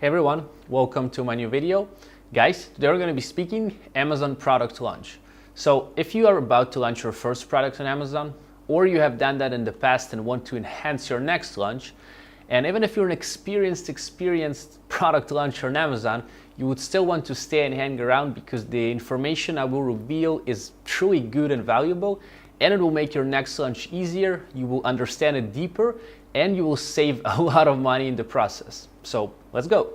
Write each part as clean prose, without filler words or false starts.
Hey everyone, welcome to my new video. Guys, today we're going to be speaking Amazon product launch. So if you are about to launch your first product on Amazon, or you have done that in the past and want to enhance your next launch, and even if you're an experienced product launcher on Amazon, you would still want to stay and hang around because the information I will reveal is truly good and valuable, and it will make your next launch easier, you will understand it deeper, and you will save a lot of money in the process. So let's go.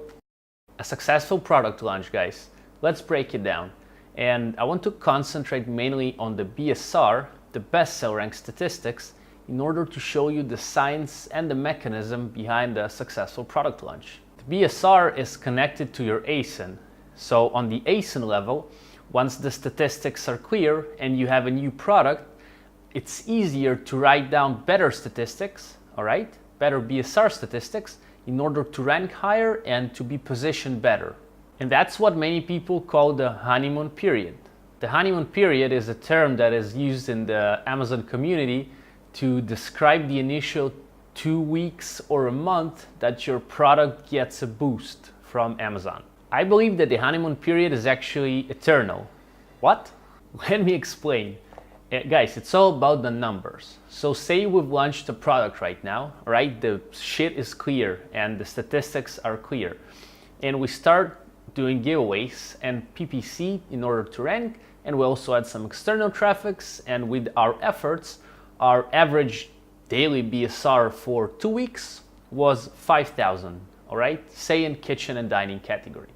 A successful product launch, guys. Let's break it down. And I want to concentrate mainly on the BSR, the bestseller rank statistics, in order to show you the science and the mechanism behind a successful product launch. The BSR is connected to your ASIN. So on the ASIN level, once the statistics are clear and you have a new product, it's easier to write down better statistics, all right? Better BSR statistics in order to rank higher and to be positioned better. And that's what many people call the honeymoon period. The honeymoon period is a term that is used in the Amazon community to describe the initial 2 weeks or a month that your product gets a boost from Amazon. I believe that the honeymoon period is actually eternal. What? Let me explain. Guys, it's all about the numbers. So say we've launched a product right now, right? The shit is clear and the statistics are clear. And we start doing giveaways and PPC in order to rank, and we also add some external traffics, and with our efforts, our average daily BSR for 2 weeks was 5,000, all right? Say in kitchen and dining category.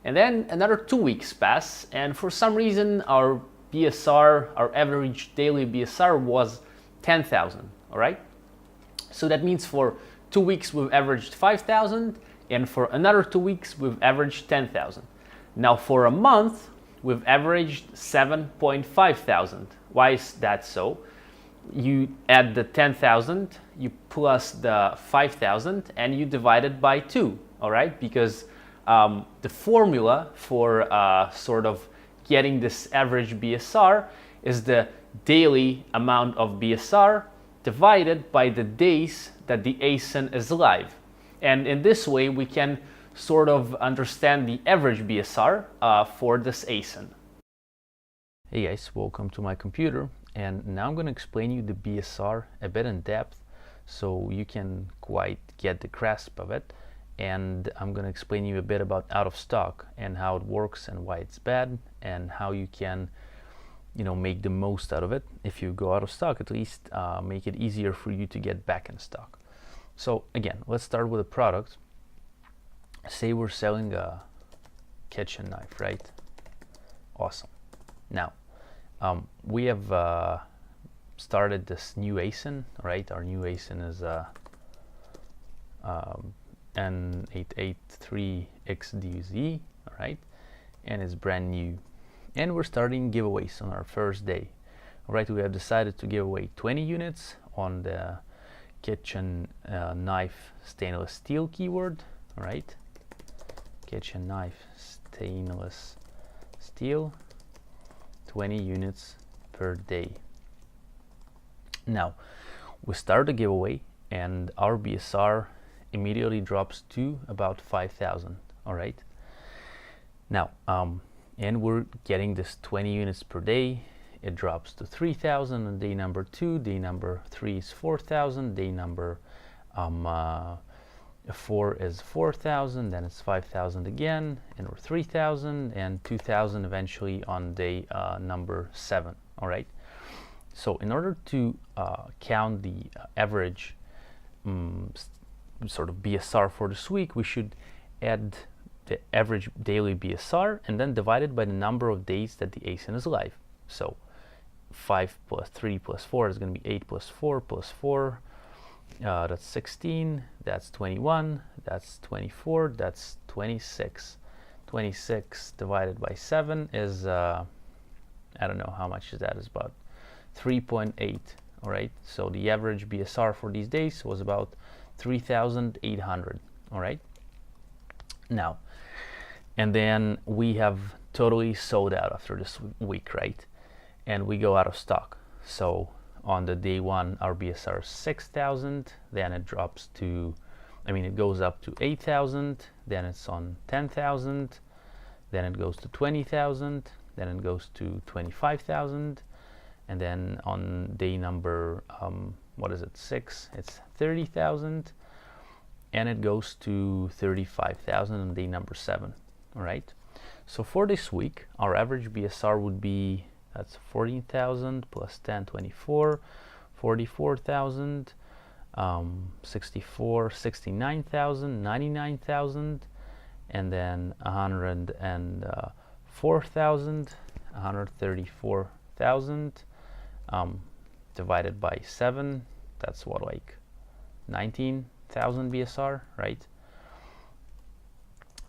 And then another 2 weeks pass, and for some reason our BSR, our average daily BSR was 10,000, all right? So that means for 2 weeks we've averaged 5,000, and for another 2 weeks we've averaged 10,000. Now for a month we've averaged 7.5 thousand. Why is that so? You add the 10,000, you plus the 5,000, and you divide it by 2, all right? Because the formula for sort of getting this average BSR is the daily amount of BSR divided by the days that the ASIN is live. And in this way, we can sort of understand the average BSR for this ASIN. Hey guys, welcome to my computer. And now I'm going to explain you the BSR a bit in depth so you can quite get the grasp of it. And I'm going to explain you a bit about out of stock and how it works and why it's bad and how you can, make the most out of it. If you go out of stock, at least make it easier for you to get back in stock. So again, let's start with a product. Say we're selling a kitchen knife, right? Awesome. Now, we have started this new ASIN, right? Our new ASIN is N883XDZ, all right? And it's brand new. And we're starting giveaways on our first day. All right, we have decided to give away 20 units on the kitchen knife stainless steel keyword, all right? Kitchen knife stainless steel, 20 units per day. Now, we start the giveaway and our BSR immediately drops to about 5,000, all right? Now, and we're getting this 20 units per day. It drops to 3,000 on day number 2, day number 3 is 4,000, day number 4 is 4,000, then it's 5,000 again, and we're 3,000, and 2,000 eventually on day number 7, all right? So in order to count the average sort of BSR for this week, we should add the average daily BSR and then divide it by the number of days that the ASIN is live. So 5 plus 3 plus 4 is going to be 8 plus 4 plus 4. That's 16, that's 21, that's 24, that's 26. 26 divided by 7 is, I don't know how much is that, is about 3.8, all right? So the average BSR for these days was about 3,800, all right? Now, and then we have totally sold out after this week, right? And we go out of stock. So on the day 1, our BSR is 6,000, then it drops to I mean, it goes up to 8,000, then it's on 10,000, then it goes to 20,000, then it goes to 25,000, and then on day number, what is it, 6, it's 30,000, and it goes to 35,000 on day number 7, all right? So for this week, our average BSR would be, that's 14,000 plus 10, 24, 44,000, 64, 69,000, 99,000, and then 104,000, 134,000, divided by 7, that's what, like 19,000 BSR, right?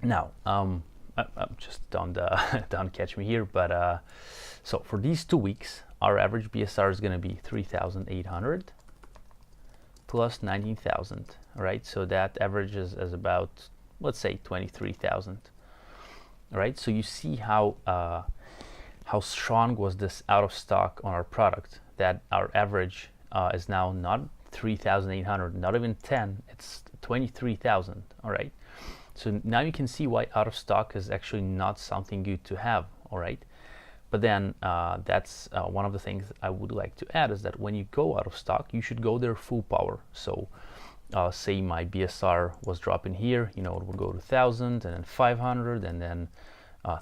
Now, just don't catch me here, but so for these 2 weeks, our average BSR is going to be 3,800 plus 19,000, right? So that averages as about, let's say, 23,000, right? So you see how strong was this out of stock on our product, that our average is now not 3,800, not even 10, it's 23,000, all right? So now you can see why out of stock is actually not something good to have, all right? But then that's one of the things I would like to add, is that when you go out of stock, you should go there full power. So say my BSR was dropping here, you know, it would go to 1,000 and then 500 and then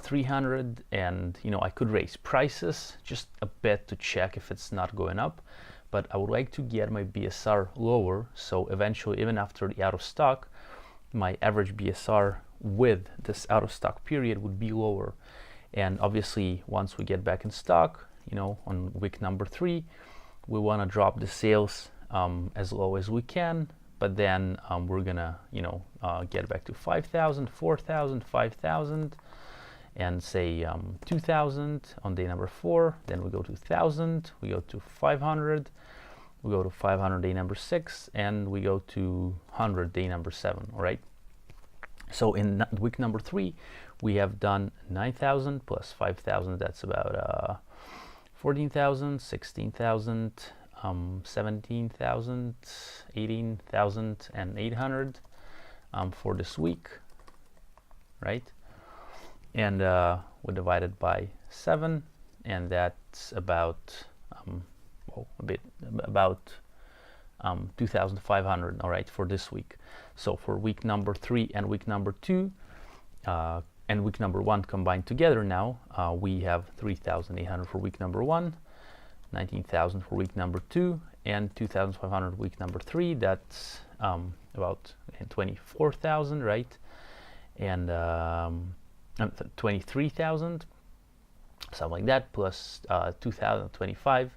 300, and you know, I could raise prices just a bit to check if it's not going up, but I would like to get my BSR lower, so eventually, even after the out of stock, my average BSR with this out of stock period would be lower. And obviously, once we get back in stock, you know, on week number 3, we want to drop the sales as low as we can, but then we're gonna, you know, get back to 5,000, 4,000, 5,000, and say 2,000 on day number 4. Then we go to 1,000, we go to 500, we go to 500 day number 6, and we go to 100 day number 7, all right? So in week number 3, we have done 9,000 plus 5,000, that's about 14,000, 16,000, 17,000, 18,000, and 800 for this week, right? And we divide it by 7, and that's about about 2,500, all right, for this week. So for week number 3 and week number 2 and week number 1 combined together now, we have 3,800 for week number 1, 19,000 for week number 2, and 2,500 week number 3. That's about 24,000, right? And 23,000, something like that, plus 2,025.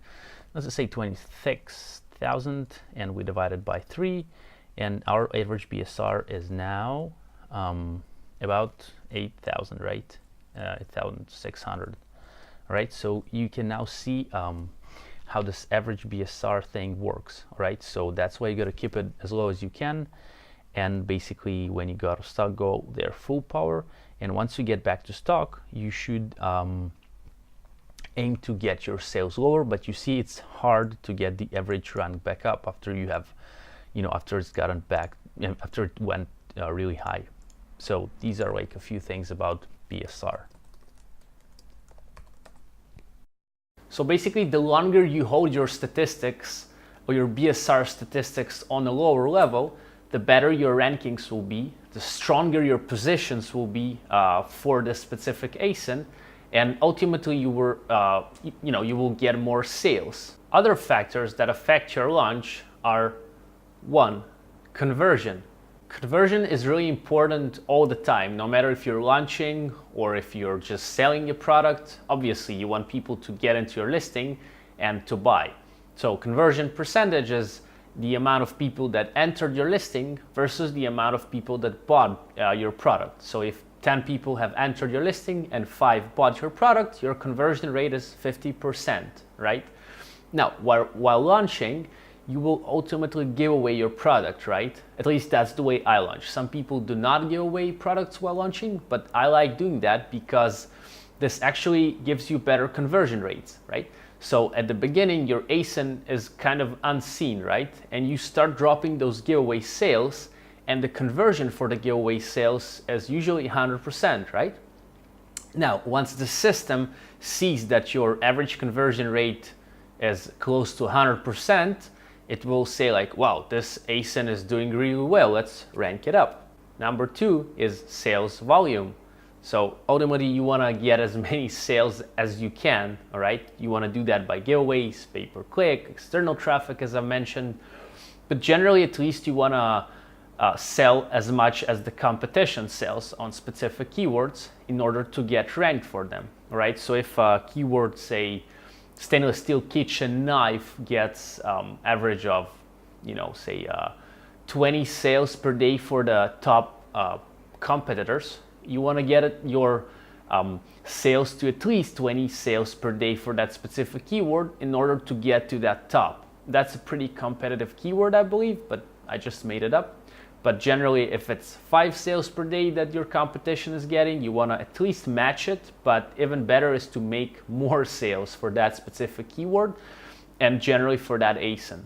Let's just say 26,000, and we divide it by 3, and our average BSR is now about 8,000, right? 8,600, right? So you can now see how this average BSR thing works, right? So that's why you got to keep it as low as you can, and basically when you go out of stock, go there full power, and once you get back to stock, you should aim to get your sales lower. But you see, it's hard to get the average run back up after you have, you know, after it's gotten back, after it went really high. So these are like a few things about BSR. So basically, the longer you hold your statistics or your BSR statistics on a lower level, the better your rankings will be, the stronger your positions will be for the specific ASIN, and ultimately you will get more sales. Other factors that affect your launch are 1, conversion. Conversion is really important all the time, no matter if you're launching or if you're just selling a product. Obviously, you want people to get into your listing and to buy. So conversion percentage is the amount of people that entered your listing versus the amount of people that bought your product. So if 10 people have entered your listing and 5 bought your product, your conversion rate is 50%, right? Now, while launching, you will ultimately give away your product, right? At least that's the way I launch. Some people do not give away products while launching, but I like doing that because this actually gives you better conversion rates, right? So at the beginning, your ASIN is kind of unseen, right? And you start dropping those giveaway sales, and the conversion for the giveaway sales is usually 100%, right? Now, once the system sees that your average conversion rate is close to 100%, it will say like, wow, this ASIN is doing really well, let's rank it up. Number 2 is sales volume. So ultimately you want to get as many sales as you can, all right? You want to do that by giveaways, pay-per-click, external traffic, as I mentioned. But generally, at least you want to sell as much as the competition sells on specific keywords in order to get ranked for them, all right? So if a keyword, say, stainless steel kitchen knife gets average of, say 20 sales per day for the top competitors, you want to get your sales to at least 20 sales per day for that specific keyword in order to get to that top. That's a pretty competitive keyword, I believe, but I just made it up. But generally, if it's 5 sales per day that your competition is getting, you want to at least match it, but even better is to make more sales for that specific keyword and generally for that ASIN.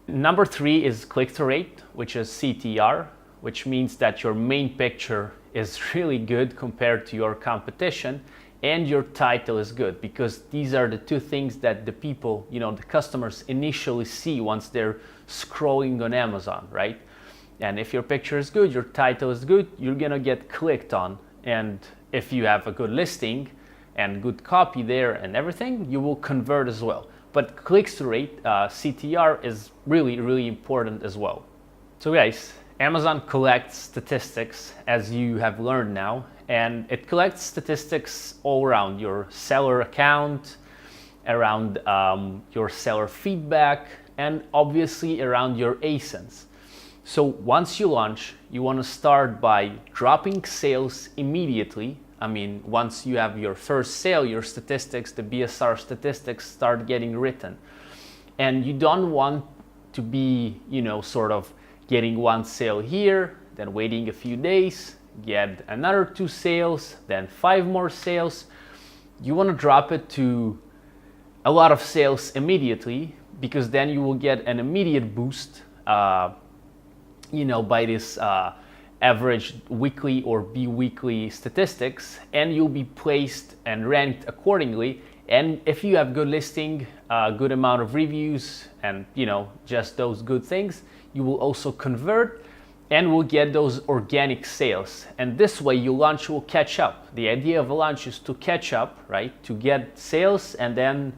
Number 3 is click-through rate, which is CTR, which means that your main picture is really good compared to your competition and your title is good, because these are the 2 things that the people, the customers initially see once they're scrolling on Amazon, right? And if your picture is good, your title is good, you're gonna get clicked on. And if you have a good listing and good copy there and everything, you will convert as well. But click-through rate, CTR, is really, really important as well. So guys, Amazon collects statistics, as you have learned now, and it collects statistics all around your seller account, around your seller feedback, and obviously around your ASINs. So once you launch, you want to start by dropping sales immediately. I mean, once you have your first sale, your statistics, the BSR statistics start getting written. And you don't want to be, sort of getting 1 sale here, then waiting a few days, get another 2 sales, then 5 more sales. You want to drop it to a lot of sales immediately, because then you will get an immediate boost by this average weekly or bi-weekly statistics, and you'll be placed and ranked accordingly. And if you have good listing, good amount of reviews, and just those good things, you will also convert and will get those organic sales. And this way your launch will catch up. The idea of a launch is to catch up, right? To get sales and then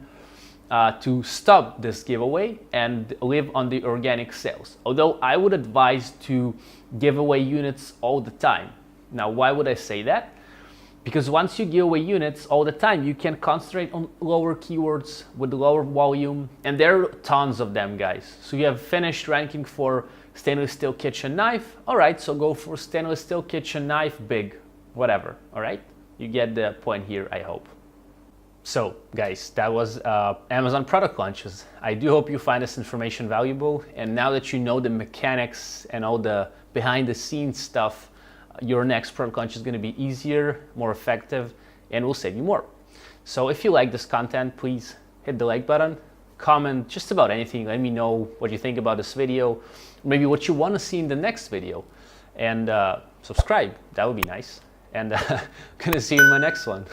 to stop this giveaway and live on the organic sales. Although I would advise to give away units all the time. Now, why would I say that? Because once you give away units all the time, you can concentrate on lower keywords with lower volume, and there are tons of them, guys. So you have finished ranking for stainless steel kitchen knife. All right, so go for stainless steel kitchen knife, big, whatever. All right, you get the point here, I hope. So guys, that was Amazon product launches. I do hope you find this information valuable. And now that you know the mechanics and all the behind the scenes stuff, your next product launch is going to be easier, more effective, and will save you more. So if you like this content, please hit the like button, comment just about anything. Let me know what you think about this video, maybe what you want to see in the next video, and subscribe. That would be nice. And gonna see you in my next one.